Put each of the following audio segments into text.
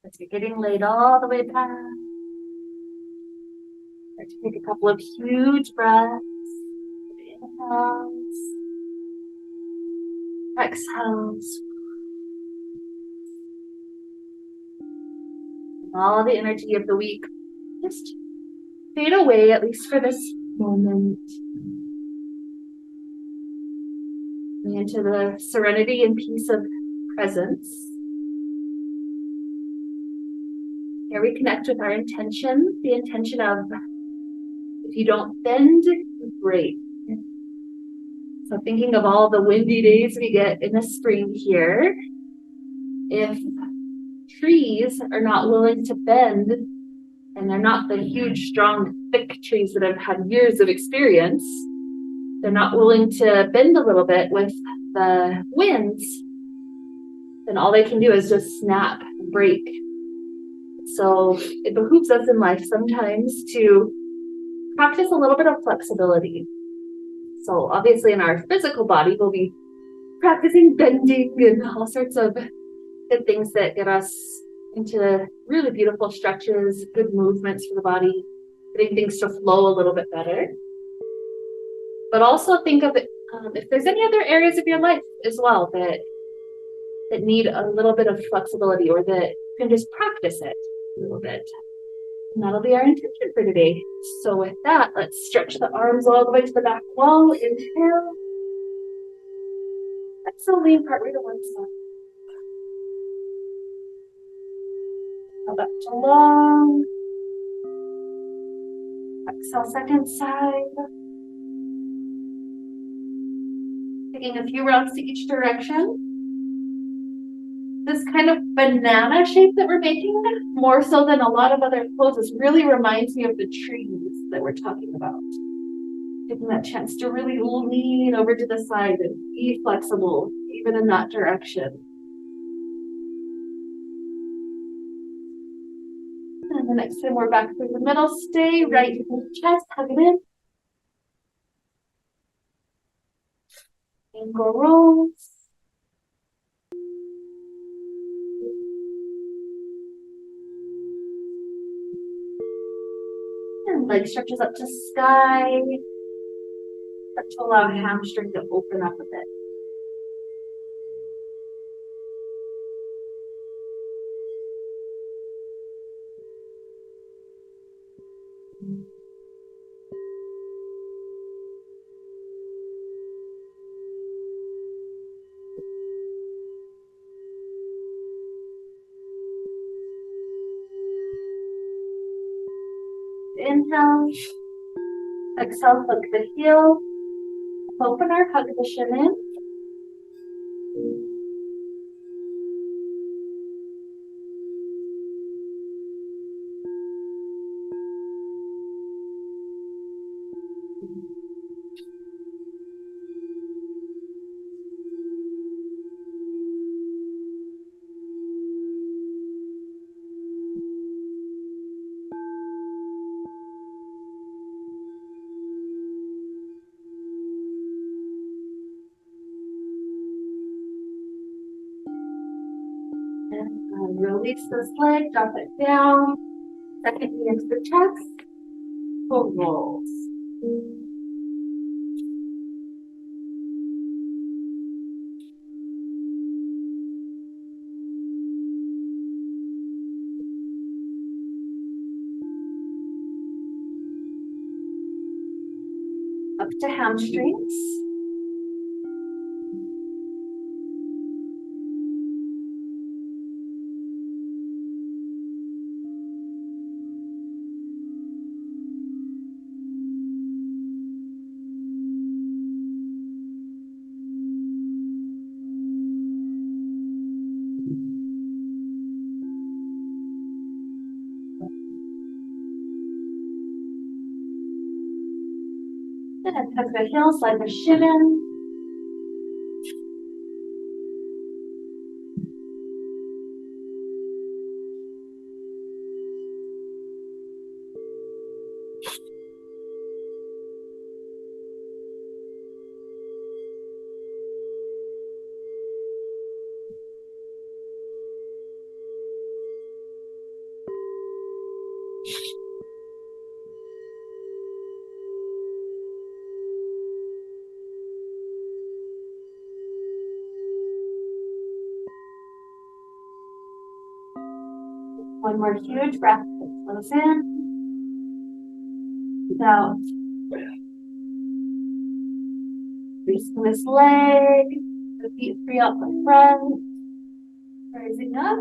As you're getting laid all the way back, start to take a couple of huge breaths. Inhales, exhales. And all the energy of the week just fade away, at least for this moment. Into the serenity and peace of presence. Here we connect with our intention, the intention of if you don't bend, you break. So thinking of all the windy days we get in the spring here, if trees are not willing to bend, and they're not the huge, strong, thick trees that have had years of experience, they're not willing to bend a little bit with the winds, then all they can do is just snap and break. So it behooves us in life sometimes to practice a little bit of flexibility. So obviously in our physical body, we'll be practicing bending and all sorts of good things that get us into really beautiful stretches, good movements for the body, getting things to flow a little bit better. But also think of if there's any other areas of your life as well that need a little bit of flexibility, or that you can just practice it a little bit. And that'll be our intention for today. So with that, let's stretch the arms all the way to the back wall. Inhale. Exhale, lean partway to one side. Now back to long. Exhale, second side. Taking a few rounds to each direction. This kind of banana shape that we're making, more so than a lot of other poses, really reminds me of the trees that we're talking about. Taking that chance to really lean over to the side and be flexible, even in that direction. And the next time we're back through the middle, stay right in the chest, hug it in. Ankle rolls. And leg stretches up to sky. Start to allow hamstring to open up a bit. Inhale. Exhale, hook the heel. Open our hug the shin in. And release this leg, drop it down. Second knee into the chest. Full rolls. Up to hamstrings. And tuck the heel, slide the shin in. One more huge breath. Close in. Out. Loosen this leg. The feet free up the front. Rising up.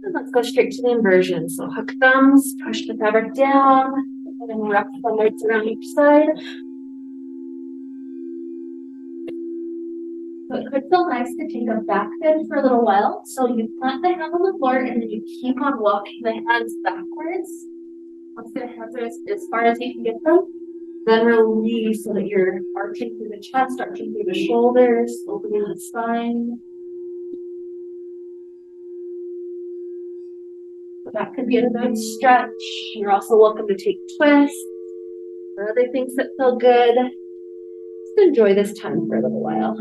And let's go straight to the inversion. So hook thumbs, push the fabric down, and then wrap the legs around each side. So it could feel nice to take a back bend for a little while. So you plant the hand on the floor and then you keep on walking the hands backwards. Once the hands are as far as you can get them, then release so that you're arching through the chest, arching through the shoulders, opening the spine. So that could be a good stretch. You're also welcome to take twists or other things that feel good. Just enjoy this time for a little while.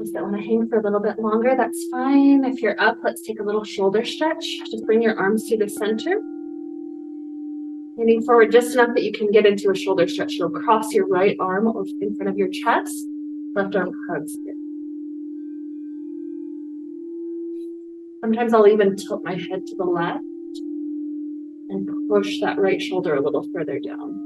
If you want to hang for a little bit longer, that's fine. If you're up, let's take a little shoulder stretch. Just bring your arms to the center. Leaning forward just enough that you can get into a shoulder stretch. You'll cross your right arm in front of your chest. Left arm hugs it. Sometimes I'll even tilt my head to the left and push that right shoulder a little further down.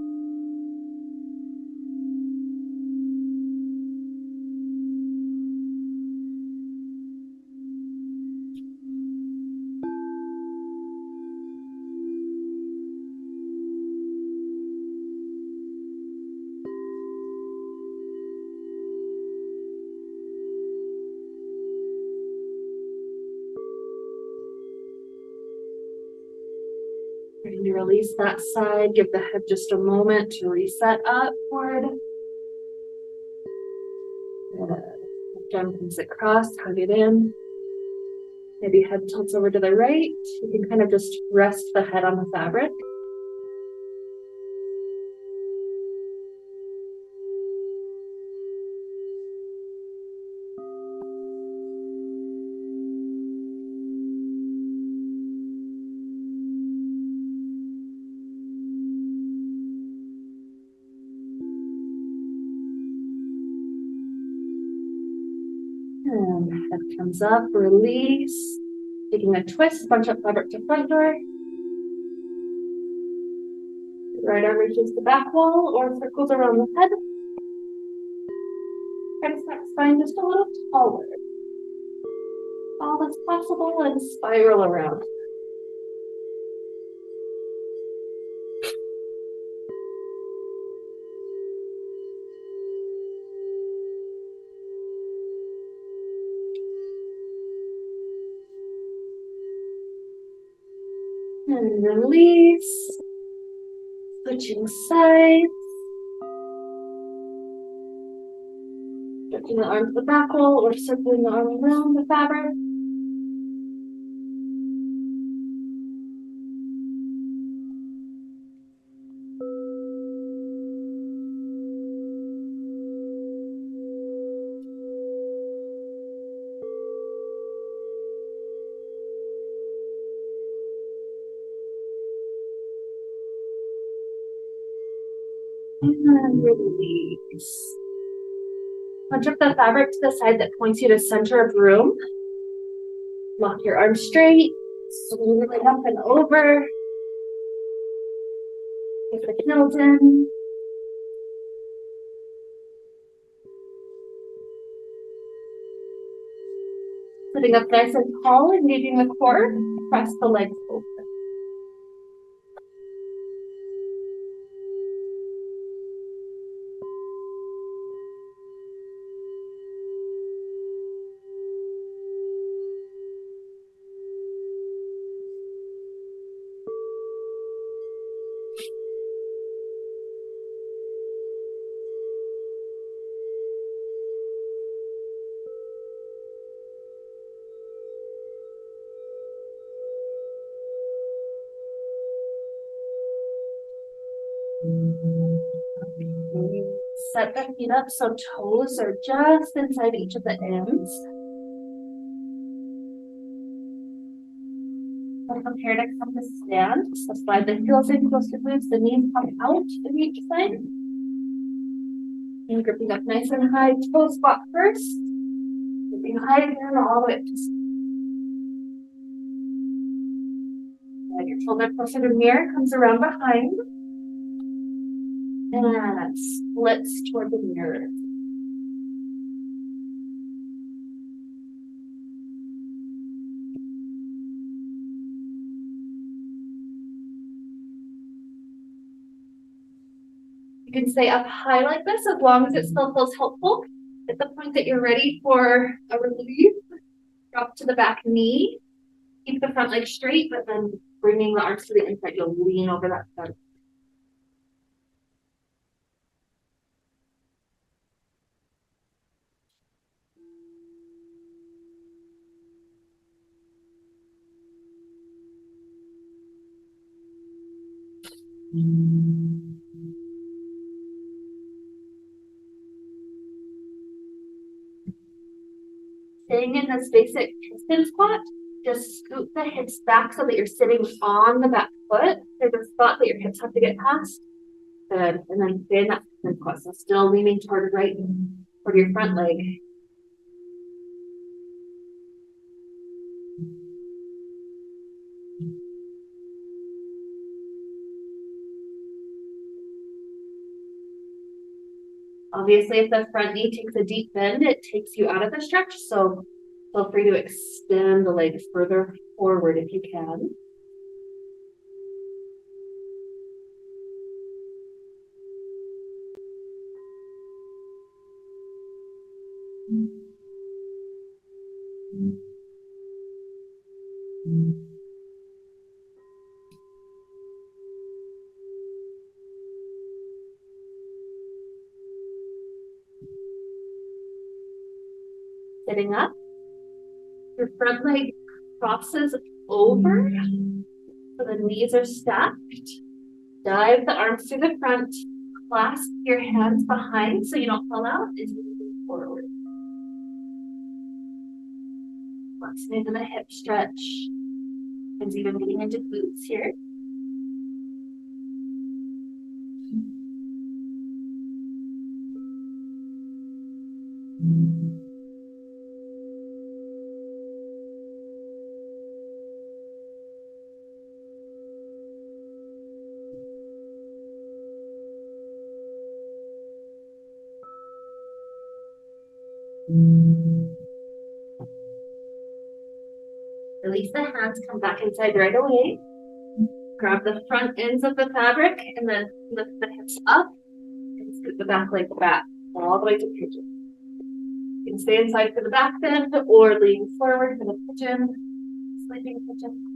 And you release that side, give the head just a moment to reset upward. Left arm comes across, hug it in. Maybe head tilts over to the right. You can kind of just rest the head on the fabric. And head comes up, release. Taking a twist, bunch up fabric to front door. Right arm reaches the back wall or circles around the head. Try to stack spine just a little taller. All as possible and spiral around. And release. Switching sides. Stretching the arm to the back wall or circling the arm around the fabric. And release. Punch up the fabric to the side that points you to center of room. Lock your arms straight. Swing it up and over. Get the heels in. Sitting up nice and tall, engaging the core. Press the legs open. Set the feet up so toes are just inside each of the ends. So prepare to come to stand. So slide the heels in close to glutes, the knees come out to each side. And gripping up nice and high, toe squat first. Gripping high again all the way up to slide your shoulder closer to mirror, comes around behind. And splits toward the mirror. You can stay up high like this as long as it still feels helpful. At the point that you're ready for a relief, drop to the back knee. Keep the front leg straight, but then bringing the arms to the inside, you'll lean over that side. Staying in this basic piston squat, just scoot the hips back so that you're sitting on the back foot. There's a spot that your hips have to get past. Good. And then stay in that piston squat. So still leaning toward right, toward your front leg. Obviously, if the front knee takes a deep bend, it takes you out of the stretch. So feel free to extend the legs further forward if you can. sitting up. Your front leg crosses over, so the knees are stacked. Dive the arms to the front, clasp your hands behind so you don't fall out as you move forward. Flexing into the hip stretch. And even getting into glutes here. Release the hands, come back inside right away. Grab the front ends of the fabric and then lift the hips up and scoot the back leg back all the way to pigeon. You can stay inside for the back bend or lean forward for the pigeon, sleeping pigeon.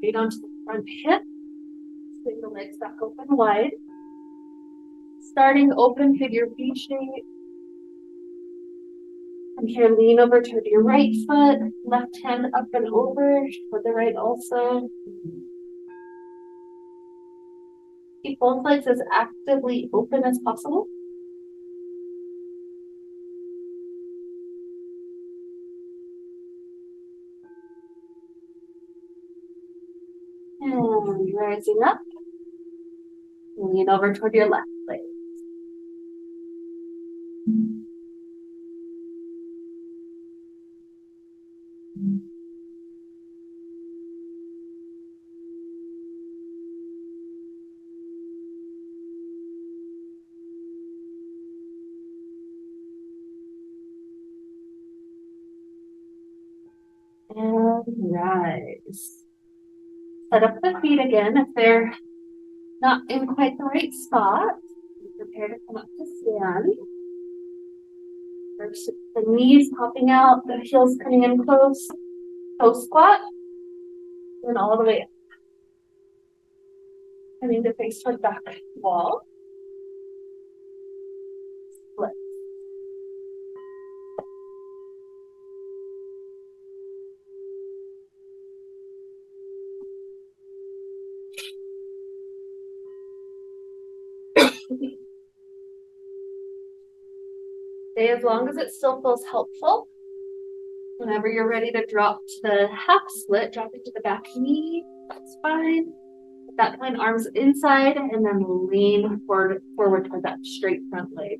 Feet onto the front hip. Swing the legs back open wide. Starting open figure V shape. From here, lean over toward your right foot. Left hand up and over toward the right also. Keep both legs as actively open as possible. And rising up. Lean over toward your left leg. And rise. Set up the feet again if they're not in quite the right spot. Prepare to come up to stand. First, the knees popping out, the heels coming in close. Toe squat. And all the way up. Coming to face toward back wall. Split. Stay as long as it still feels helpful. Whenever you're ready to drop to the half split, drop into the back knee. That's fine. At that point, arms inside and then lean forward toward that straight front leg.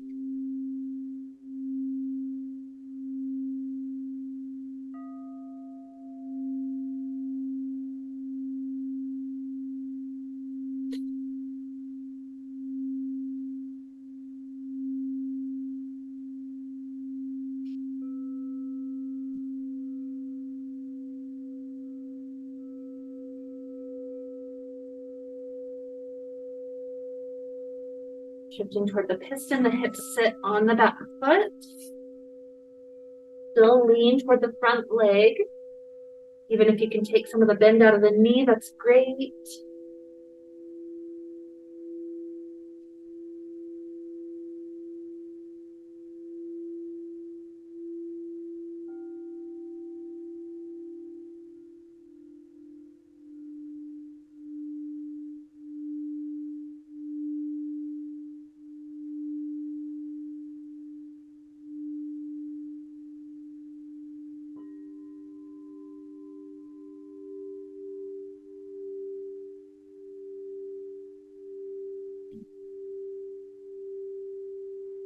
Shifting toward the piston, the hips sit on the back foot. Still lean toward the front leg. Even if you can take some of the bend out of the knee, that's great.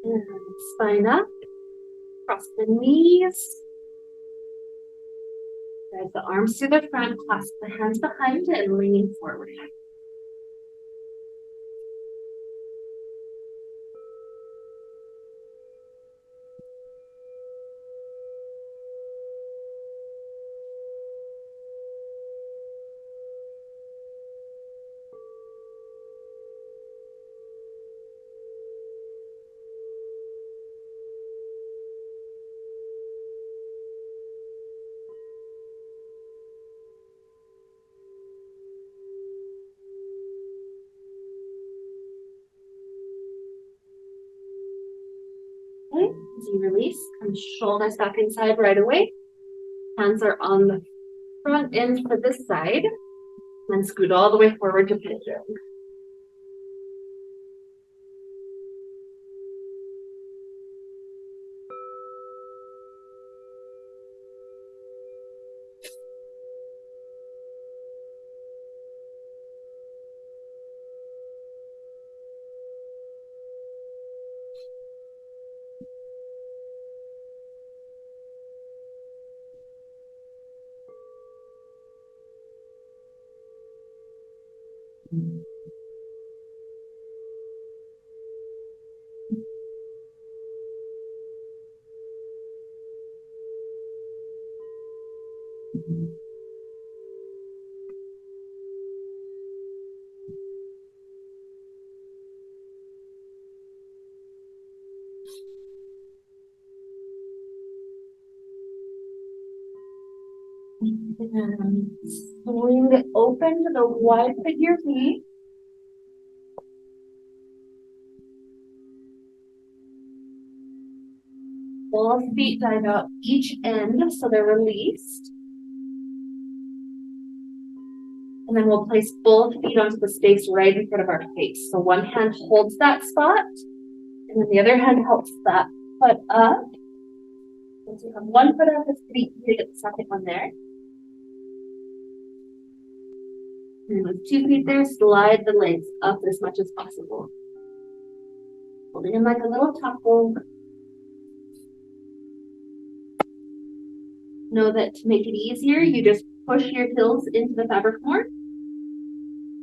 And spine up, cross the knees. Drive the arms to the front, clasp the hands behind and lean forward. As you release, come shoulders back inside right away. Hands are on the front end for this side. And then scoot all the way forward to pigeon. And swing open to the wide figure V. Both feet dive out each end so they're released. And then we'll place both feet onto the space right in front of our face. So one hand holds that spot, and then the other hand helps that foot up. Once you have one foot up, it's pretty easy to get the second one there. And with 2 feet there, slide the legs up as much as possible. Holding in like a little taco. Know that to make it easier, you just push your heels into the fabric more.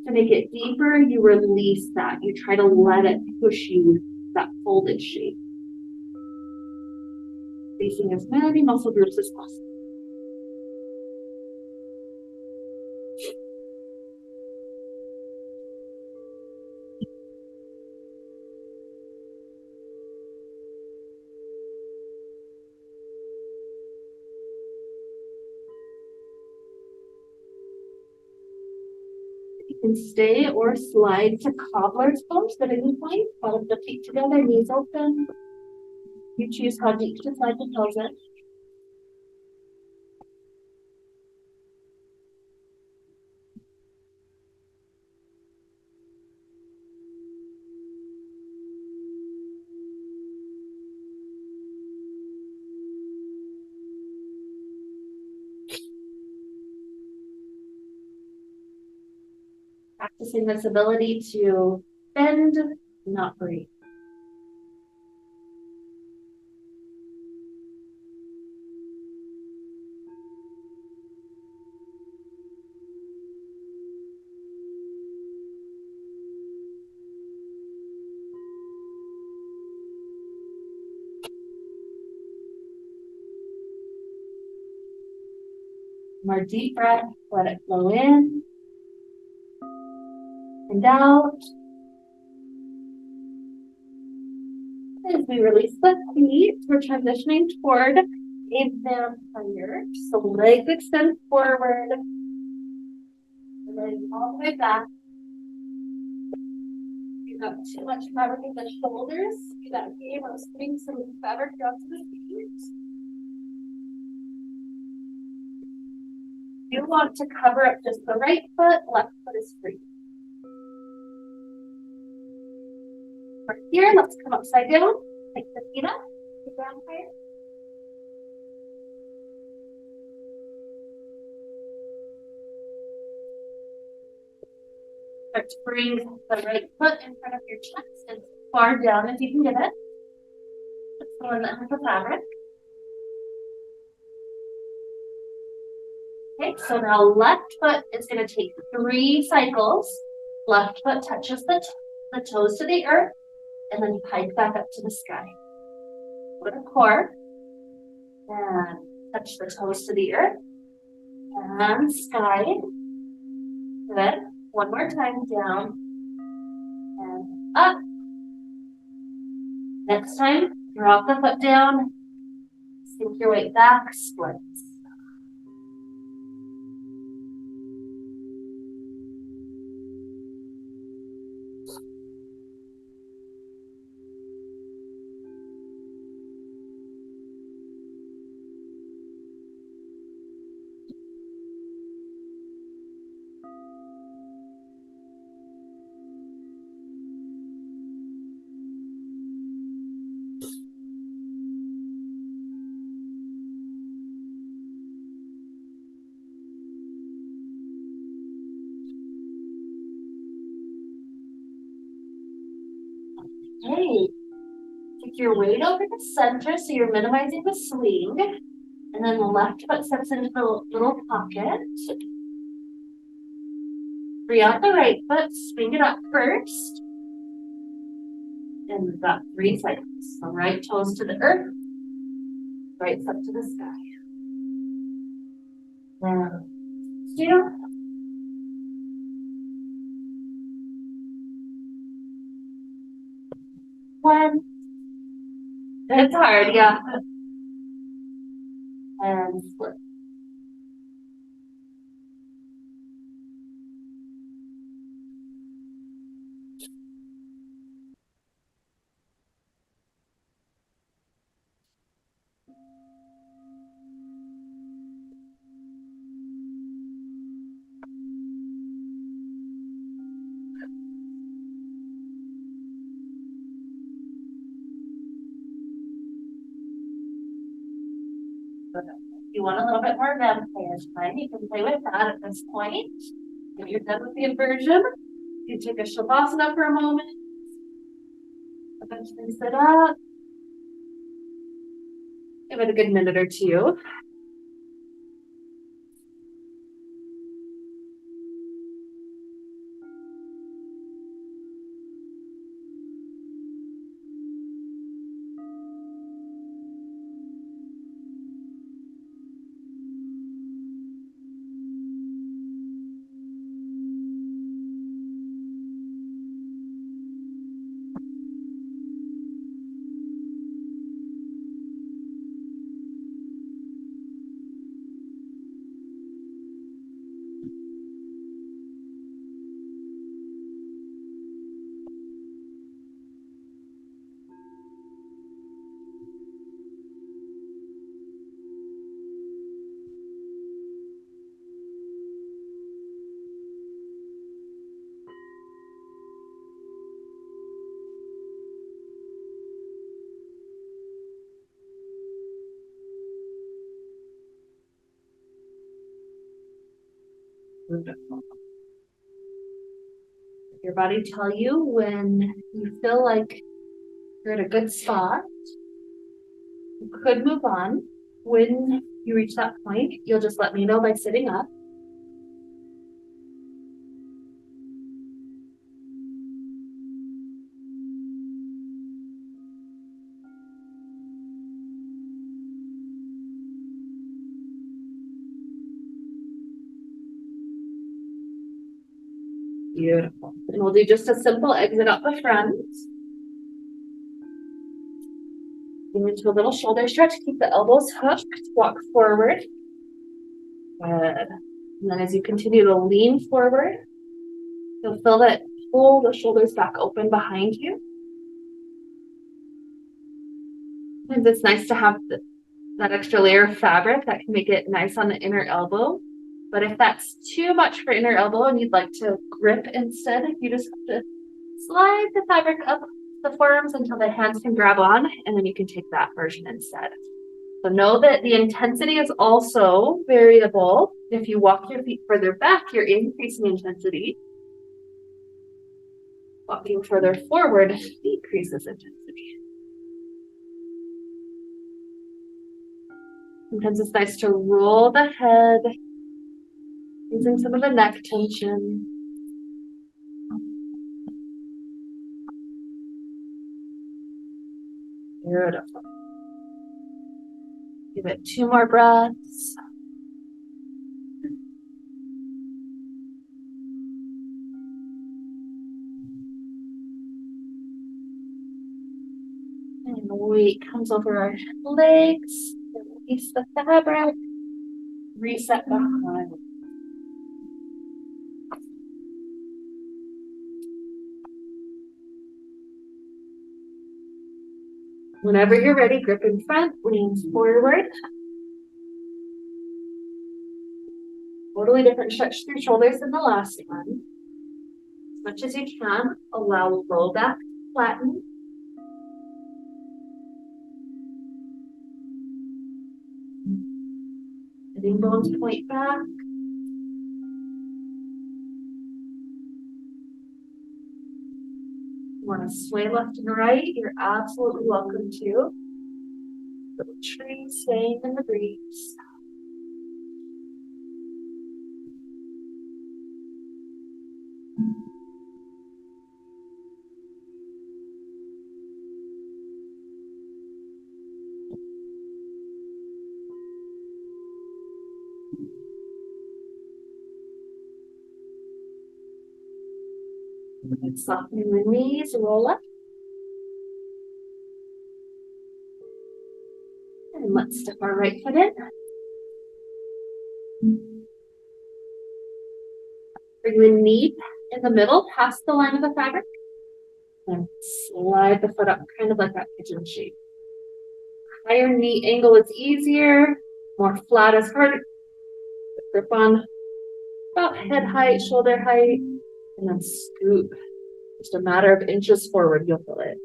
To make it deeper, you release that. You try to let it push you that folded shape. Facing as many muscle groups as possible. You can stay or slide to cobbler's pose at any point. Bottom of the feet together, knees open. You choose how deep to slide the toes in. Practicing this ability to bend, not breathe. More deep breath, let it flow in and out. As we release the feet, we're transitioning toward a vampire. So legs extend forward, and then all the way back. If you have too much fabric in the shoulders, do that game of putting some fabric down to the feet. You want to cover up just the right foot, left foot is free. For here, let's come upside down, take the feet up, the vampire. Start to bring the right foot in front of your chest as far down as you can get it. That's the one that has the fabric. Okay, so now left foot is going to take 3 cycles. Left foot touches the toes to the earth, and then pike back up to the sky. Go to core, and touch the toes to the earth, and sky. Good. One more time, down, and up. Next time, drop the foot down, sink your weight back, splits. Okay. Take your weight over the center so you're minimizing the swing. And then the left foot steps into the little pocket. Free out the right foot, swing it up first. And we've got 3 cycles. So right toes to the earth, right foot to the sky. Now, 2, 1. It's hard, yeah. And split. If you want a little bit more vampire's time, you can play with that at this point. If you're done with the inversion, you take a shavasana for a moment. Eventually sit up. Give it a good minute or two. Beautiful. Your body tell you when you feel like you're at a good spot. You could move on. When you reach that point, you'll just let me know by sitting up. Beautiful. And we'll do just a simple exit up the front. Get into a little shoulder stretch. Keep the elbows hooked. Walk forward. Good. And then as you continue to lean forward, you'll feel that pull the shoulders back open behind you. And it's nice to have that extra layer of fabric that can make it nice on the inner elbow. But if that's too much for inner elbow and you'd like to grip instead, you just have to slide the fabric up the forearms until the hands can grab on, and then you can take that version instead. So know that the intensity is also variable. If you walk your feet further back, you're increasing intensity. Walking further forward decreases intensity. Sometimes it's nice to roll the head, using some of the neck tension. Beautiful. Give it 2 more breaths. And the weight comes over our legs. Release the fabric. Reset back on. Whenever you're ready, grip in front, lean forward. Totally different stretch through shoulders than the last one. As much as you can, allow low back to flatten. Sitting bones point back. You want to sway left and right, you're absolutely welcome to. Little tree swaying in the breeze. Softening the knees, roll up. And let's step our right foot in. Bring the knee in the middle, past the line of the fabric. And slide the foot up, kind of like that pigeon shape. Higher knee angle is easier, more flat is harder. Grip on about head height, shoulder height, and then scoop. Just a matter of inches forward, you'll feel it.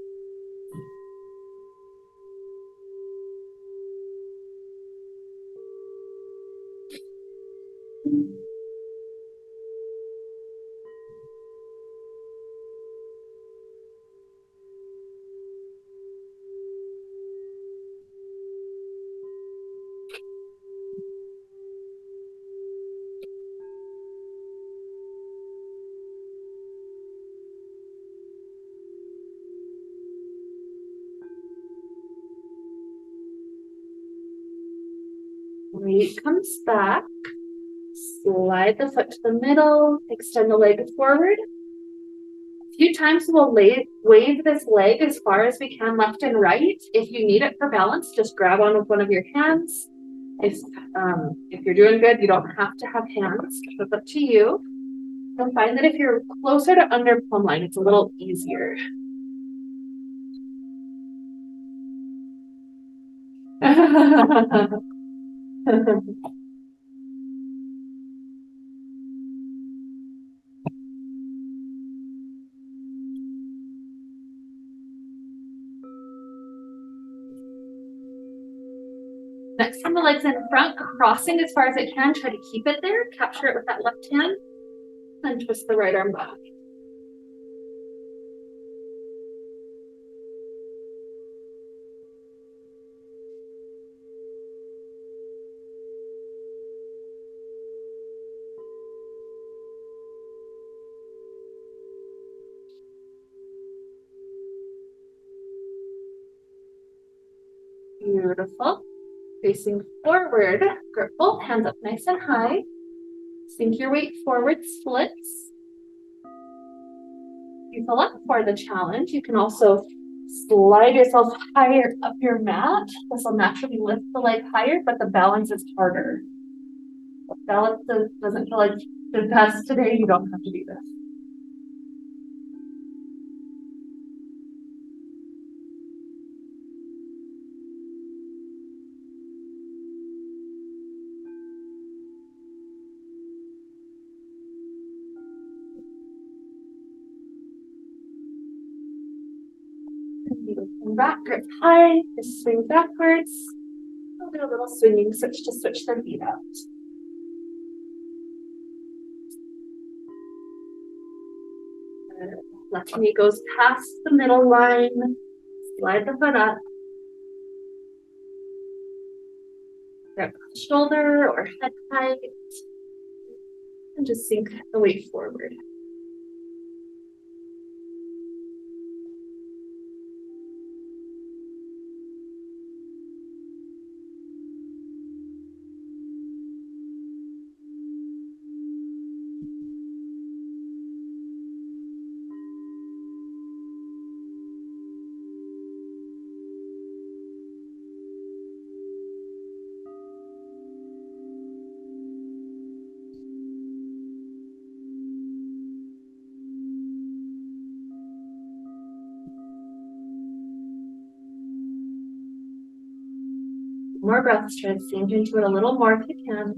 Weight comes back. Slide the foot to the middle, extend the leg forward. A few times we'll wave this leg as far as we can left and right. If you need it for balance, just grab on with one of your hands. If you're doing good, you don't have to have hands. It's up to you. You'll find that if you're closer to under plumb line, it's a little easier. Next time the legs in front, crossing as far as it can, try to keep it there, capture it with that left hand, and twist the right arm back. Beautiful. Facing forward, grip both hands up nice and high. Sink your weight forward, splits. If you feel up for the challenge, you can also slide yourself higher up your mat. This will naturally lift the leg higher, but the balance is harder. If balance doesn't feel like the best today, you don't have to do this. Back, grip high, just swing backwards. I'll do a little swinging switch to switch the feet out. Left knee goes past the middle line. Slide the foot up. Grab shoulder or head height. And just sink the weight forward. More breaths, try to sink into it a little more if you can.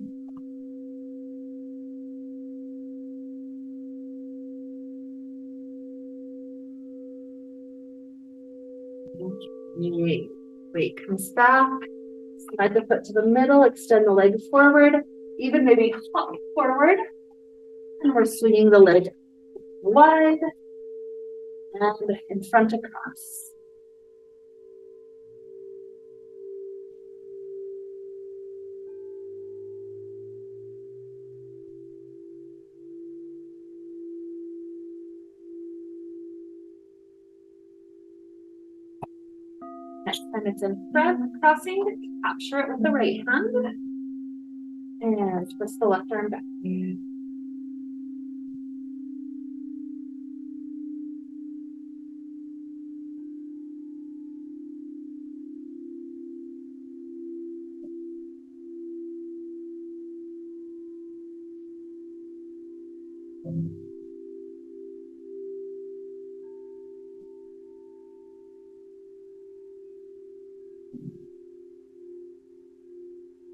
Weight comes back. Slide the foot to the middle, extend the leg forward, even maybe hop forward. And we're swinging the leg wide And in front across. Next time it's in front, crossing, capture it with the right hand. And twist the left arm back.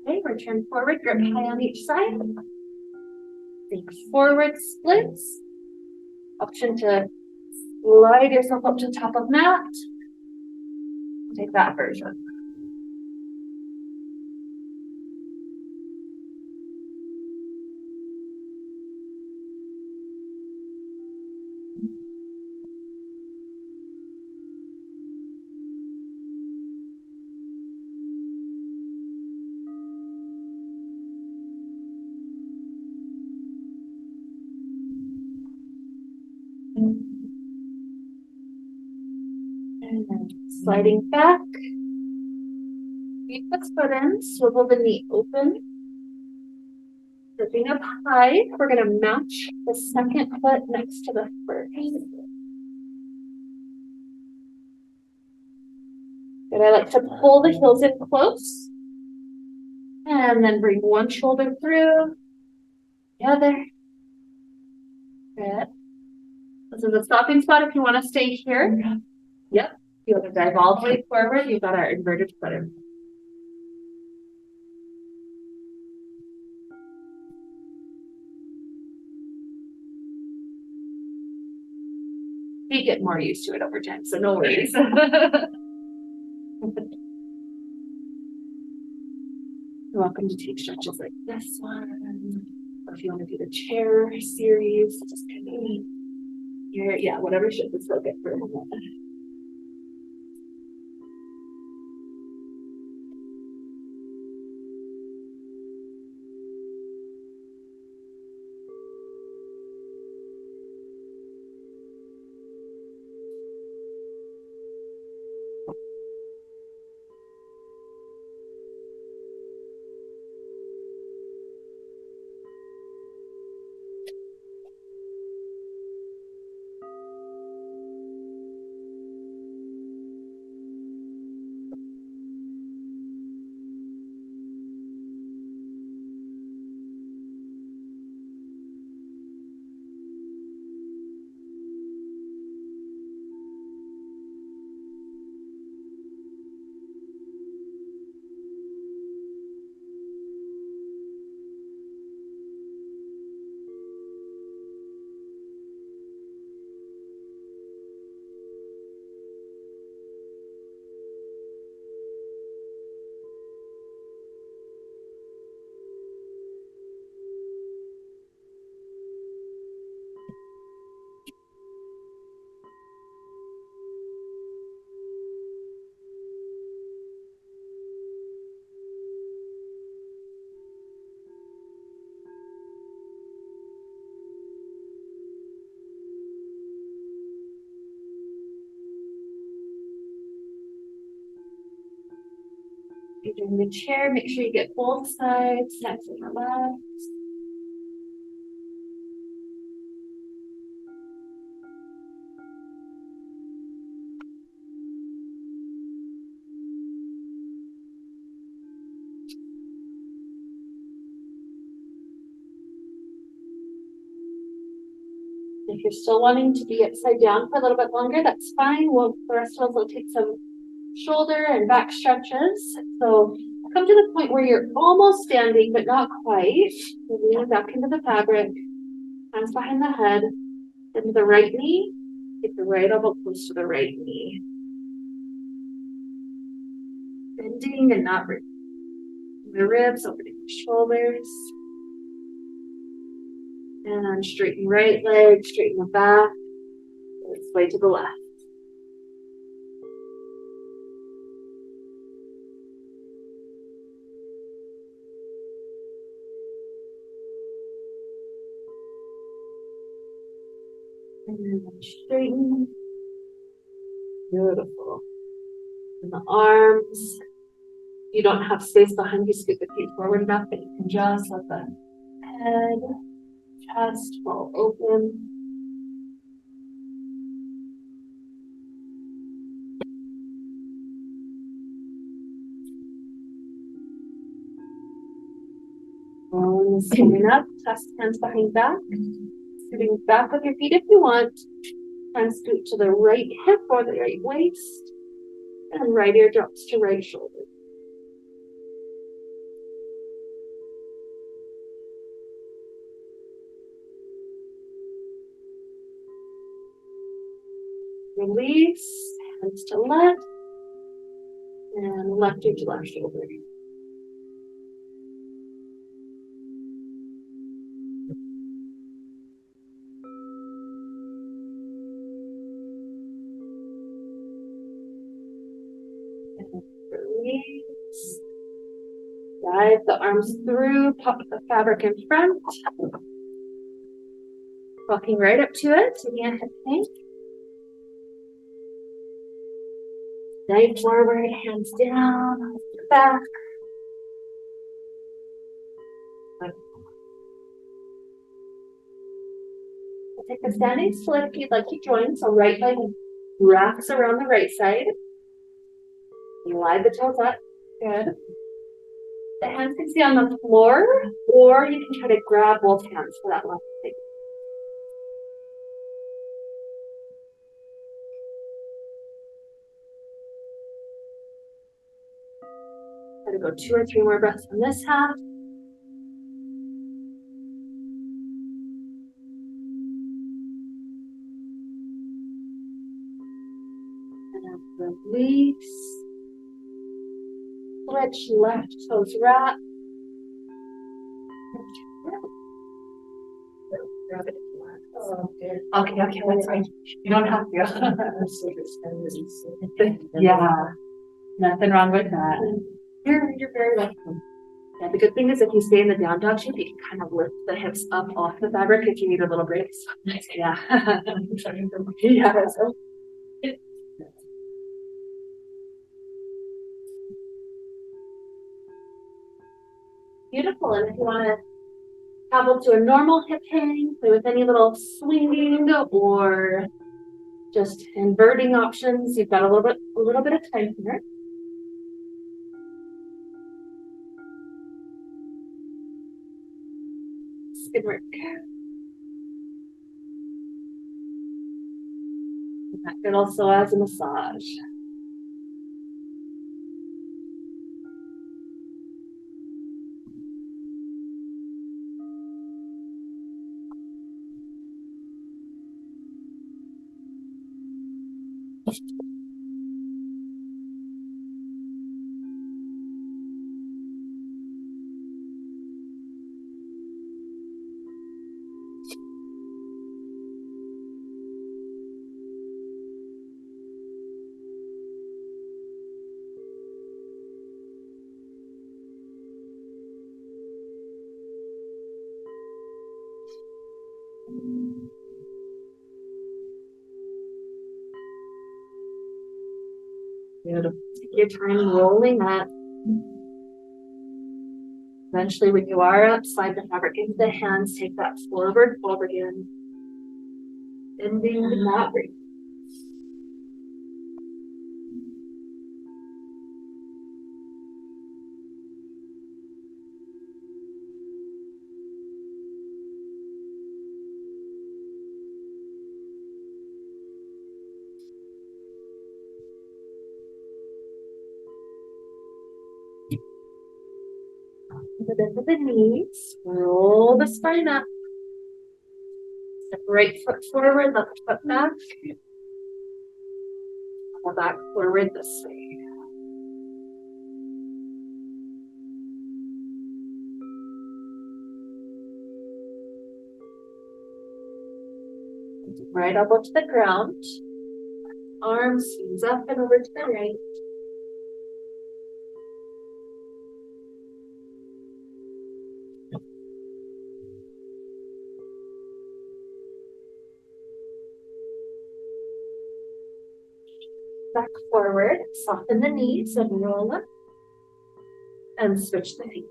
Okay, return forward, grip high on each side. Think forward splits. Option to slide yourself up to the top of mat. Take that version. And then sliding back. Keep the foot in, swivel the knee open. Lifting up high, we're going to match the second foot next to the first. Good. I like to pull the heels in close. And then bring one shoulder through, the other. Good. This is a stopping spot if you want to stay here. Yep. You want to dive all the way forward, you've got our inverted foot in. You get more used to it over time, so no worries. You're welcome to take stretches like this one. Or if you want to do the chair series, just kind of here, yeah, whatever shape is still good for a moment. You're doing the chair, make sure you get both sides, nice and relaxed. If you're still wanting to be upside down for a little bit longer, that's fine. The rest of us will take some shoulder and back stretches. So come to the point where you're almost standing, but not quite. Lean back into the fabric, hands behind the head, into the right knee. Take the right elbow close to the right knee. Bending and not the ribs, opening the shoulders. And straighten right leg, straighten the back. sway to the left. And then straighten. Beautiful. And the arms. You don't have space behind you, scoot the feet forward enough, but you can just let the head, chest fall open. Standing up, clasp hands behind back. Scooting back with your feet if you want. And scoot to the right hip or the right waist. And right ear drops to right shoulder. Release, hands to left. And left ear to left shoulder. Release. Drive the arms through, pop the fabric in front. Walking right up to it, taking a hip plank. Dive forward, hands down, back. Take a standing split if you'd like to join. So right leg wraps around the right side. Slide the toes up. Good. The hands can stay on the floor, or you can try to grab both hands for that left leg. Try to go 2 or 3 more breaths on this half. And release. Switch left toes wrap. Okay, that's fine. You don't have to. Yeah, nothing wrong with that. You're very welcome. Yeah, the good thing is if you stay in the down dog shape, you can kind of lift the hips up off the fabric if you need a little break. Yeah. Yeah. Beautiful. And if you want to travel to a normal hip hang, play with any little swinging or just inverting options, you've got a little bit of time here. Good work. That also as a massage. Beautiful. Take your time rolling up. Eventually, when you are up, slide the fabric into the hands, take that forward fold again. Bending the mat. The bend of the knees, roll the spine up. Step right foot forward, left foot back. Pull back forward this way. Right elbow to the ground. Arms swings up and over to the right. Back forward, soften the knees and roll up. And switch the feet.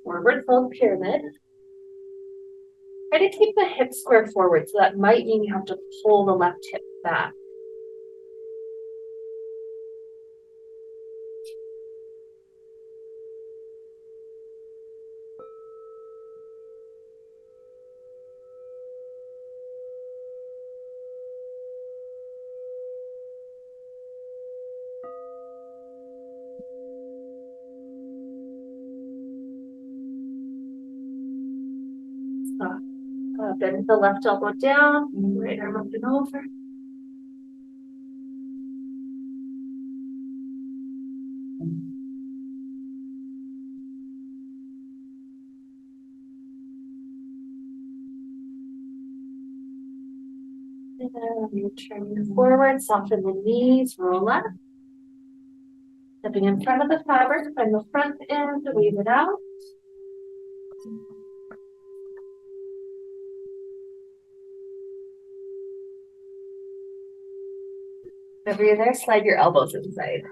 Forward fold pyramid. Try to keep the hips square forward, so that might mean you have to pull the left hip back. Bend the left elbow down, right arm up and over. And then you turn forward, soften the knees, roll up. Stepping in front of the fabric, find the front end, weave it out. Whenever you're there, slide your elbows inside.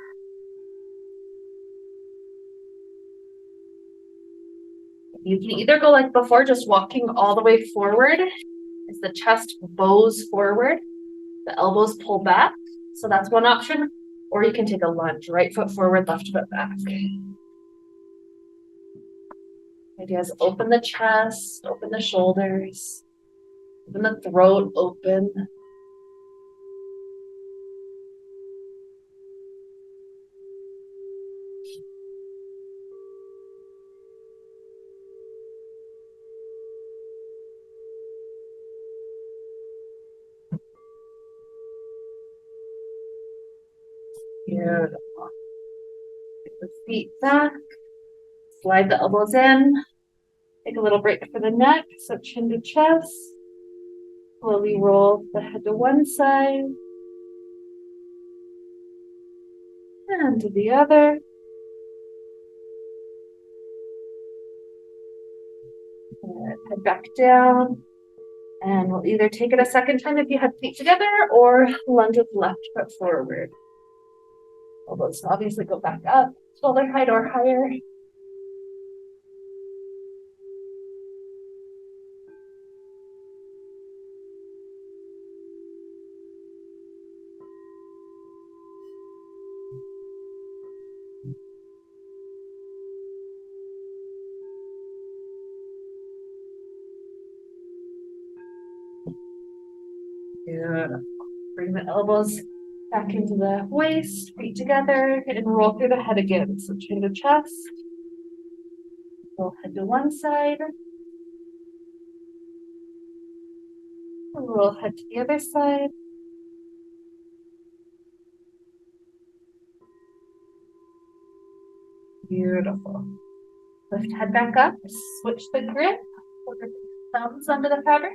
You can either go like before, just walking all the way forward as the chest bows forward, the elbows pull back. So that's one option. Or you can take a lunge, right foot forward, left foot back. Idea is open the chest, open the shoulders, open the throat open. Beautiful. Take the feet back, slide the elbows in, take a little break for the neck, so chin to chest. Slowly roll the head to one side and to the other. Head back down. And we'll either take it a second time if you have feet together or lunge with left foot forward. Elbows obviously go back up, shoulder height or higher. Good. Bring the elbows back into the waist, feet together, and roll through the head again. So chin to chest. Roll head to one side. Roll head to the other side. Beautiful. Lift head back up. Switch the grip. Put your thumbs under the fabric.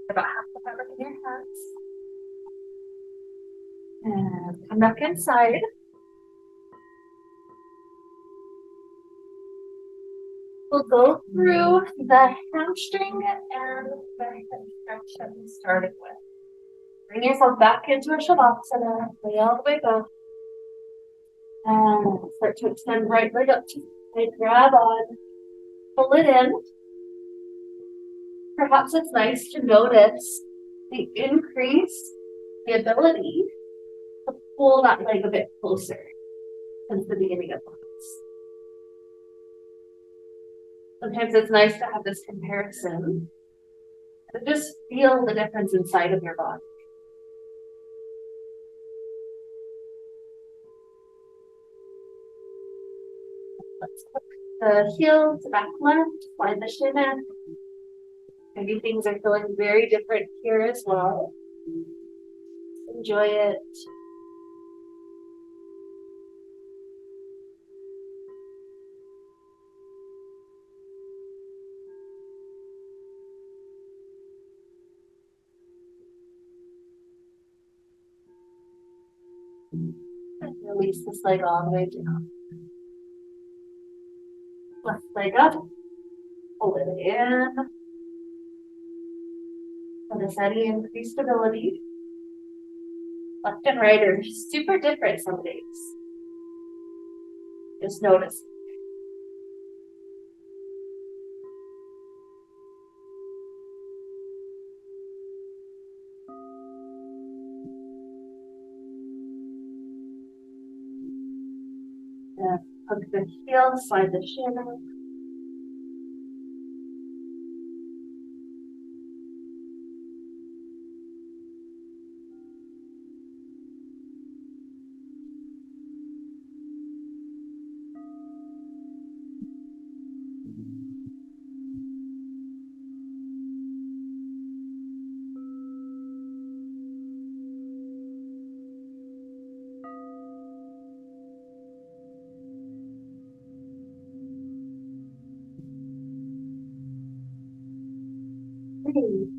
About half the fabric in your hands. And come back inside. We'll go through the hamstring and the hip stretch that we started with. Bring yourself back into a Shavasana, lay all the way back. And start to extend right leg up to the side, grab on, pull it in. Perhaps it's nice to notice the increase, the ability to pull that leg a bit closer since the beginning of the class. Sometimes it's nice to have this comparison and just feel the difference inside of your body. Let's put the heel to back left, slide the shin in. Maybe things are feeling very different here as well. Enjoy it. And release this leg all the way down. Left leg up. Pull it in. Notice any increased stability. Left and right are super different some days. Just notice. Hug the heel, slide the shin up.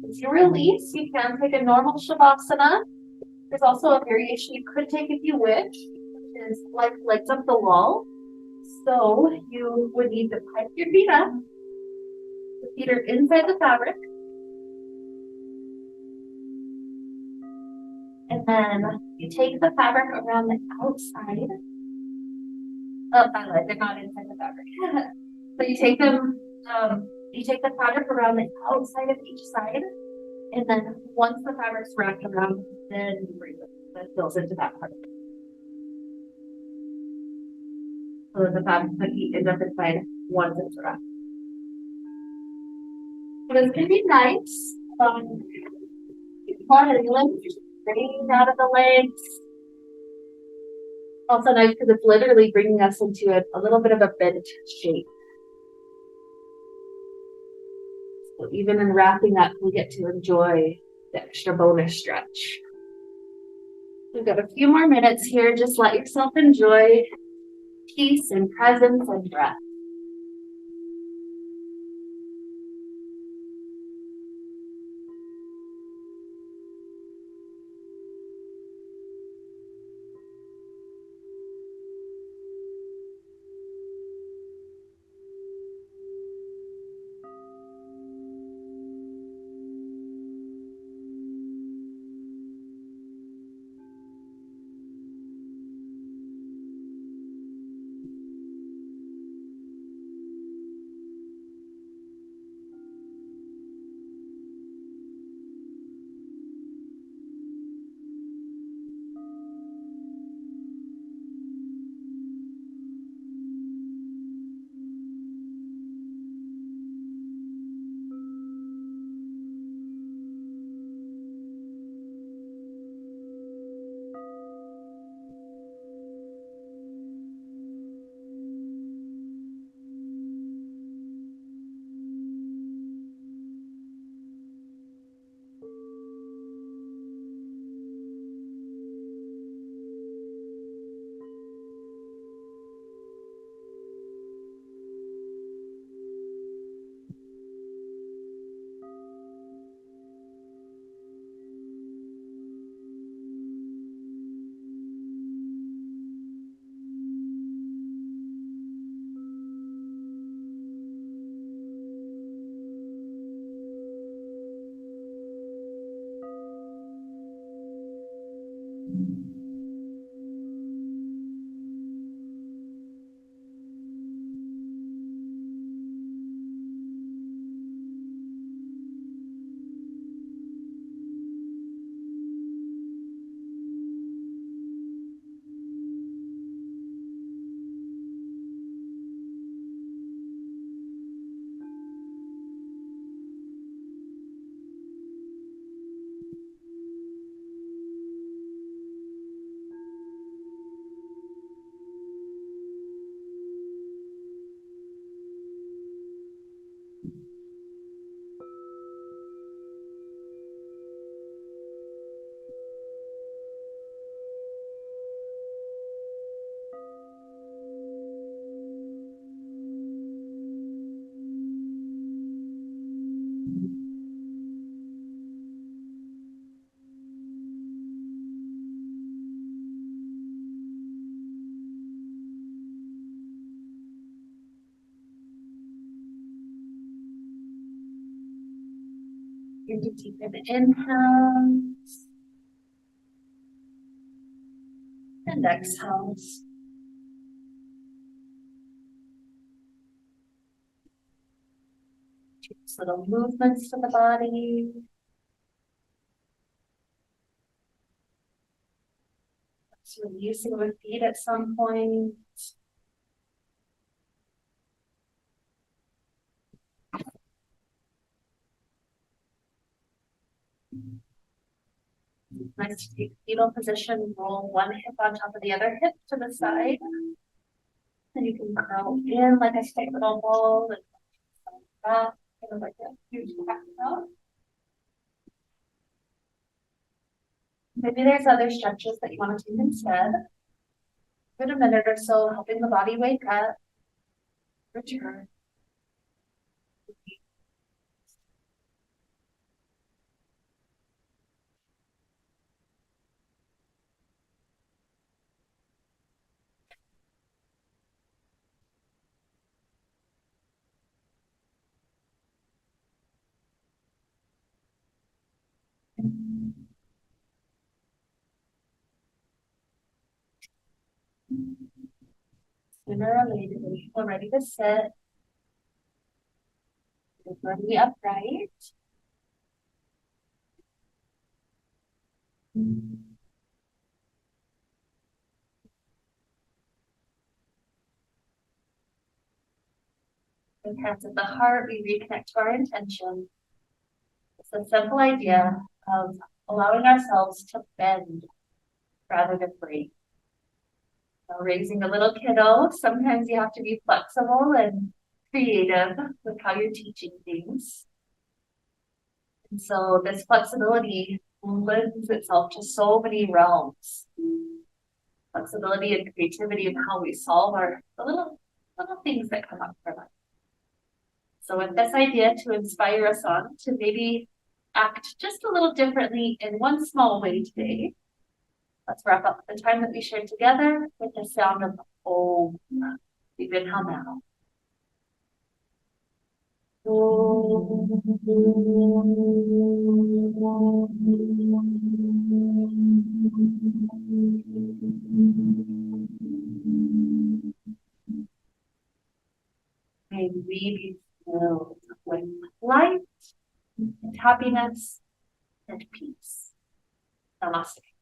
As you release, you can take a normal Shavasana. There's also a variation you could take if you wish, which is like legs up the wall. So you would need to pipe your feet up. The feet are inside the fabric. And then you take the fabric around the outside. Oh, I lied, they're not inside the fabric. So you take them, you take the fabric around the outside of each side. And then once the fabric's wrapped around, then you bring the heels into that part. So that the fabric, the feet end up inside once it's wrapped. It was gonna be nice. Straight out of the legs. Also nice because it's literally bringing us into a little bit of a bent shape. So even in wrapping up, we get to enjoy the extra bonus stretch. We've got a few more minutes here. Just let yourself enjoy peace and presence and breath. Into deep inhales and exhales. Just little movements to the body. So releasing the feet at some point. Nice to take fetal position, roll one hip on top of the other hip to the side. And you can curl in like a tight little ball and back, kind of like a huge back out. Maybe there's other stretches that you want to do instead. Give it a minute or so, helping the body wake up. Return. Sooner or later, when you feel ready to sit, you're firmly upright. And hands at the heart, we reconnect to our intention. It's a simple idea of allowing ourselves to bend rather than break. So raising a little kiddo, sometimes you have to be flexible and creative with how you're teaching things. And so this flexibility lends itself to so many realms. Flexibility and creativity in how we solve the little things that come up for life. So with this idea to inspire us on to maybe act just a little differently in one small way today, let's wrap up the time that we shared together with the sound of Om. Deep inhale now. May we be filled with light and happiness and peace. Namaste.